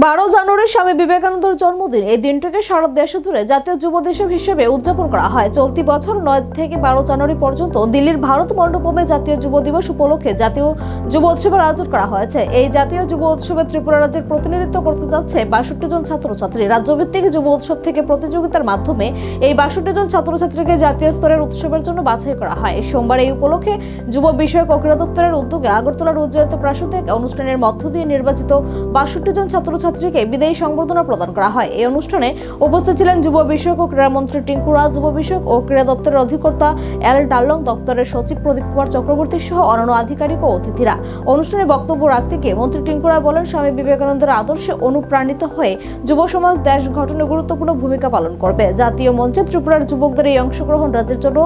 12 জানুয়ারি স্বামী বিবেকানন্দের জন্মদিন। এই দিনটিকে সারা দেশে জুড়ে জাতীয় যুব দিবস হিসেবে উদযাপন করা হয়। চলতি বছর 9 থেকে 12 জানুয়ারি পর্যন্ত দিল্লির ভারত মণ্ডপমে জাতীয় যুব দিবস উপলক্ষে জাতীয় যুব উৎসবের আয়োজন করা হয়েছে। এই জাতীয় যুব উৎসবে ত্রিপুরা রাজ্যের প্রতিনিধিত্ব করতে যাচ্ছে 62 জন ছাত্রছাত্রী। রাজ্যভিত্তিক যুব উৎসব থেকে প্রতিযোগিতার মাধ্যমে এই 62 জন ছাত্রছাত্রীকে জাতীয় স্তরের উৎসবের জন্য বাছাই করা হয়। সোমবার এই উপলক্ষে যুব বিষয়ক ও ক্রীড়া দপ্তরের উদ্যোগে আগরতলার উজ্জয়িত প্রাসাদে অনুষ্ঠানের মধ্য দিয়ে নির্বাচিত 62 জন ছাত্রছাত্রীকে বিদায়ী সংবর্ধনা প্রদান করা হয়। এই অনুষ্ঠানে উপস্থিত ছিলেন যুব বিষয়ক ও ক্রীড়া মন্ত্রী টিঙ্কু রাজ, যুব বিষয়ক ও ক্রীড়া দপ্তরের অধিকর্তা এল ডালং, দপ্তরের সচিব প্রদীপ কুমার চক্রবর্তী সহ অন্যান্য আধিকারিক ও অতিথিরা। অনুষ্ঠানে বক্তব্য রাখতে গিয়ে মন্ত্রী টিঙ্কু রায় বলেন, স্বামী বিবেকানন্দের আদর্শে অনুপ্রাণিত হয়ে যুব সমাজ দেশ গঠনে গুরুত্বপূর্ণ ভূমিকা পালন করবে। জাতীয় মঞ্চে ত্রিপুরার যুবকদের এই অংশগ্রহণ রাজ্যের জন্য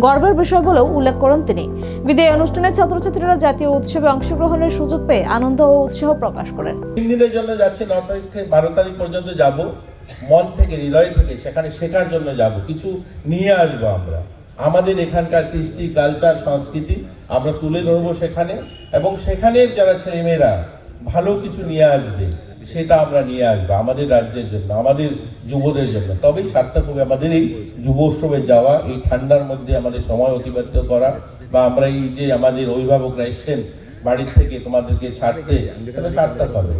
গর্বের বিষয় বলেও উল্লেখ করেন তিনি। বিদায়ী অনুষ্ঠানে ছাত্রছাত্রীরা জাতীয় উৎসবে অংশগ্রহণের সুযোগ পেয়ে আনন্দ ও উৎসাহ প্রকাশ করেন। 3 দিনের জন্য যাচ্ছে, 9 তারিখ থেকে 12 তারিখ পর্যন্ত যাব। মন থেকে, হৃদয় থেকে সেখানে শেখার জন্য যাব, কিছু নিয়ে আসবো। আমরা আমাদের এখানকার কৃষ্টি, কালচার, সংস্কৃতি আমরা তুলে ধরবো সেখানে, এবং সেখানের যারা ছেলেমেয়েরা ভালো কিছু নিয়ে আসবে সেটা আমরা নিয়ে আসবো আমাদের রাজ্যের জন্য, আমাদের যুবদের জন্য। তবেই সার্থক হবে আমাদের এই যুব উৎসবে যাওয়া, এই ঠান্ডার মধ্যে আমাদের সময় অতিবাহিত করা, বা আমরা এই যে আমাদের অভিভাবকরা এসছেন বাড়ির থেকে তোমাদেরকে ছাড়তে, সেটা সার্থক হবে।